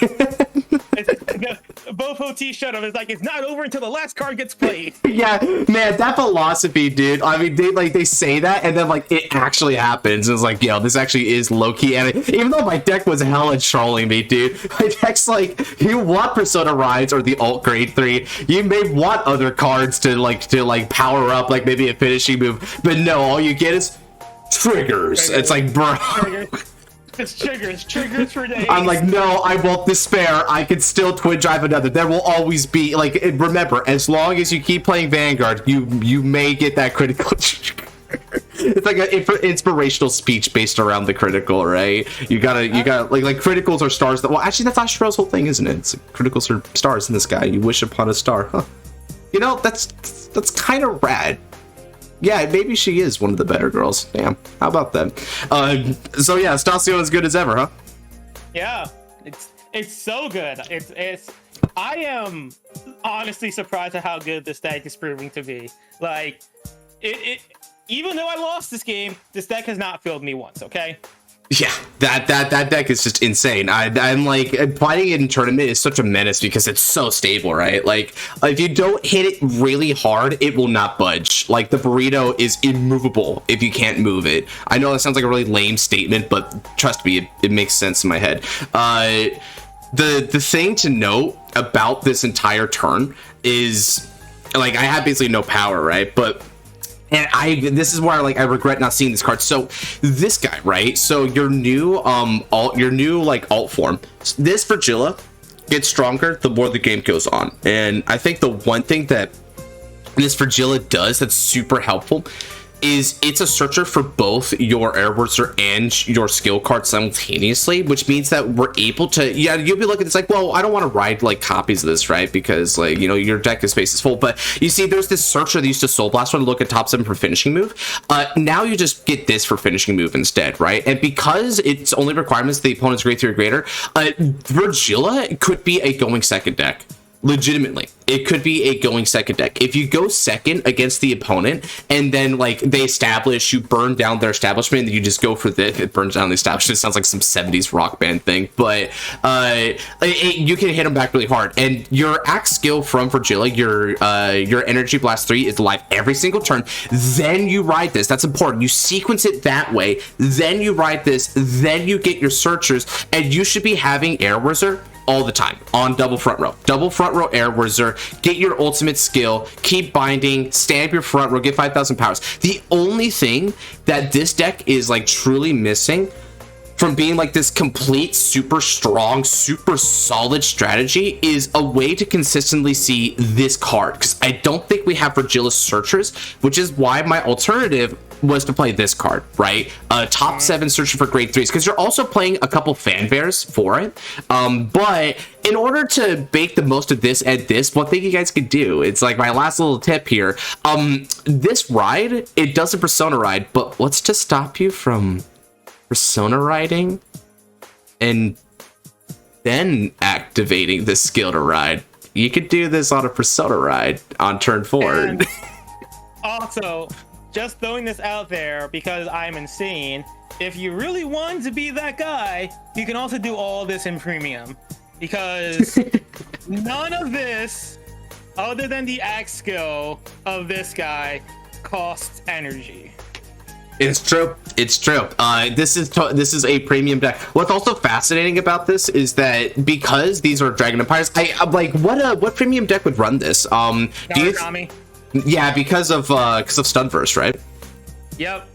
Both OT shut up. It's like it's not over until the last card gets played. Yeah, man, that philosophy, dude. I mean, they say that, and then like it actually happens. It's like, yo, this actually is low key. And even though my deck was hella trolling me, dude, my deck's like, you want Persona Rides or the alt grade 3. You may want other cards to power up, like maybe a finishing move, but no, all you get is triggers. It's like, bro. It's triggers for days. I'm like, no, I won't despair. I can still twin drive another. There will always be, like, remember, as long as you keep playing Vanguard, you may get that critical. It's like an inspirational speech based around the critical, right? You gotta like criticals are stars that. Well, actually, that's Ashiro's whole thing, isn't it? It's criticals are stars in the sky. You wish upon a star, huh? You know, that's kind of rad. Yeah, maybe she is one of the better girls. Damn, how about that? So yeah, Estacion as good as ever, huh? Yeah, it's so good. I am honestly surprised at how good this deck is proving to be. Like, even though I lost this game, this deck has not failed me once. Okay. Yeah, that deck is just insane. I'm like, fighting it in tournament is such a menace because it's so stable, right? Like, if you don't hit it really hard, it will not budge. Like, the burrito is immovable if you can't move it. I know that sounds like a really lame statement, but trust me, it makes sense in my head. The thing to note about this entire turn is, like, I have basically no power, right? But this is where I regret not seeing this card. So this guy, right? So your new alt form. This Vyrgilla gets stronger the more the game goes on. And I think the one thing that this Vyrgilla does that's super helpful is it's a searcher for both your Airwizard and your skill card simultaneously, which means that we're able to, yeah, you'll be looking, it's like, well, I don't want to ride like copies of this, right? Because like, you know, your deck of space is full, but you see there's this searcher that used to Soul Blast one to look at top 7 for finishing move. Now you just get this for finishing move instead, right? And because its only requirements the opponent's grade 3 or greater, Vyrgilla could be a going second deck. Legitimately, it could be a going second deck. If you go second against the opponent and then like they establish, you burn down their establishment, and you just go for this, it burns down the establishment. It sounds like some 70s rock band thing, but you can hit them back really hard. And your axe skill from Vyrgilla, your energy blast 3 is live every single turn. Then you ride this. That's important. You sequence it that way. Then you ride this. Then you get your searchers, and you should be having Airwizard all the time on double front row air wizard, get your ultimate skill, keep binding, stamp your front row, get 5,000 powers. The only thing that this deck is like truly missing from being like this complete super strong, super solid strategy is a way to consistently see this card, because I don't think we have Vyrgilla Searchers, which is why my alternative was to play this card, right? Top 7 searching for grade 3s, because you're also playing a couple Fanvares for it. But in order to make the most of this and this, one thing you guys could do, it's like my last little tip here. This ride, it does a Persona ride, but what's to stop you from Persona riding and then activating the skill to ride? You could do this on a Persona ride on turn 4. And also, just throwing this out there because I'm insane, if you really want to be that guy, you can also do all this in premium, because none of this, other than the axe skill of this guy, costs energy. It's true. It's true. This is a premium deck. What's also fascinating about this is that because these are Dragon Empires, I'm like, what premium deck would run this? Yeah, because of Stunverse, right? Yep.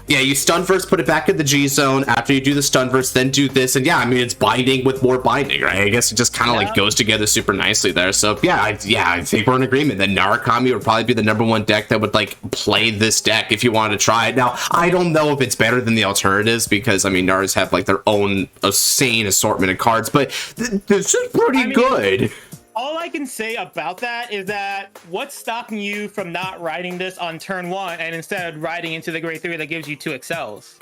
Yeah, you Stunverse, put it back in the G zone. After you do the Stunverse, then do this, and yeah, I mean it's binding with more binding, right? I guess it just kind of like goes together super nicely there. So yeah, I think we're in agreement that Narukami would probably be the #1 deck that would like play this deck if you wanted to try it. Now, I don't know if it's better than the alternatives, because I mean Nars have like their own insane assortment of cards, but this is pretty good. All I can say about that is that what's stopping you from not riding this on turn 1 and instead riding into the grade 3 that gives you 2 excels?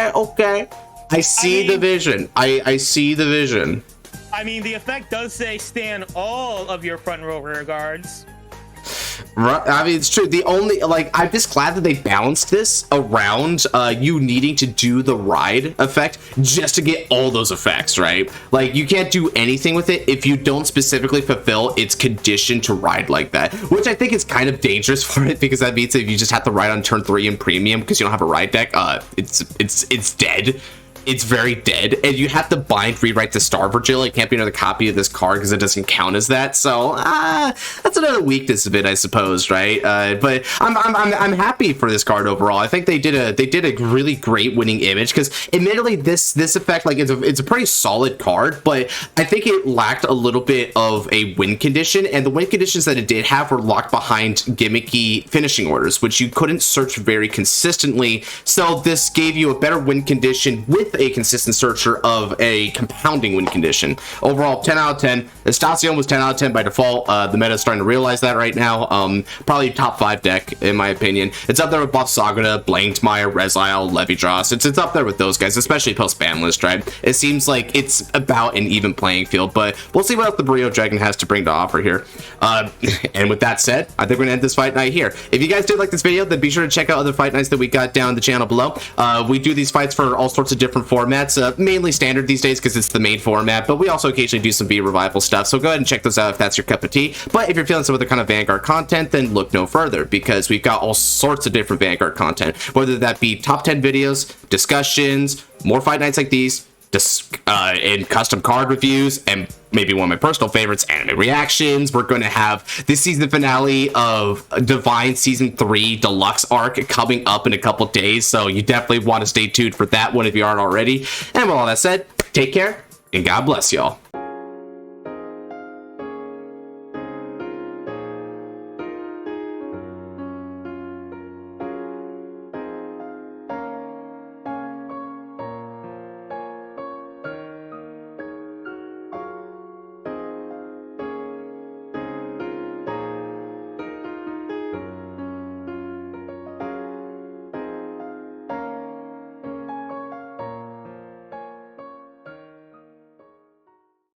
Okay. I see the vision. I see the vision. I mean, the effect does say stand all of your front row rear guards. Right, I mean, it's true. The only, like, I'm just glad that they balanced this around you needing to do the ride effect just to get all those effects, right? Like, you can't do anything with it if you don't specifically fulfill its condition to ride like that, which I think is kind of dangerous for it, because that means if you just have to ride on turn 3 in premium because you don't have a ride deck, it's dead. It's very dead, and you have to bind rewrite the Star Vyrgilla. It can't be another copy of this card because it doesn't count as that. So that's another weakness of it, I suppose, right? But I'm happy for this card overall. I think they did a really great winning image, because admittedly this effect, like, it's a pretty solid card, but I think it lacked a little bit of a win condition, and the win conditions that it did have were locked behind gimmicky finishing orders, which you couldn't search very consistently. So this gave you a better win condition with a consistent searcher of a compounding win condition. Overall, 10 out of 10. Estacion was 10 out of 10 by default. The meta is starting to realize that right now. Probably top 5 deck, in my opinion. It's up there with Buff Sagada, Blankmeyer, Resile, Levidros. It's up there with those guys, especially post-ban list, right? It seems like it's about an even playing field, but we'll see what else the Brio Dragon has to bring to offer here. And with that said, I think we're gonna end this fight night here. If you guys did like this video, then be sure to check out other fight nights that we got down the channel below. We do these fights for all sorts of different formats, mainly standard these days because it's the main format, but we also occasionally do some V revival stuff, so go ahead and check those out if that's your cup of tea. But if you're feeling some other kind of Vanguard content, then look no further, because we've got all sorts of different Vanguard content, whether that be top 10 videos, discussions, more fight nights like these, and custom card reviews, and maybe one of my personal favorites, anime reactions. We're going to have the season finale of Divine Season 3 Deluxe Arc coming up in a couple days, so you definitely want to stay tuned for that one if you aren't already. And with all that said, take care, and God bless y'all.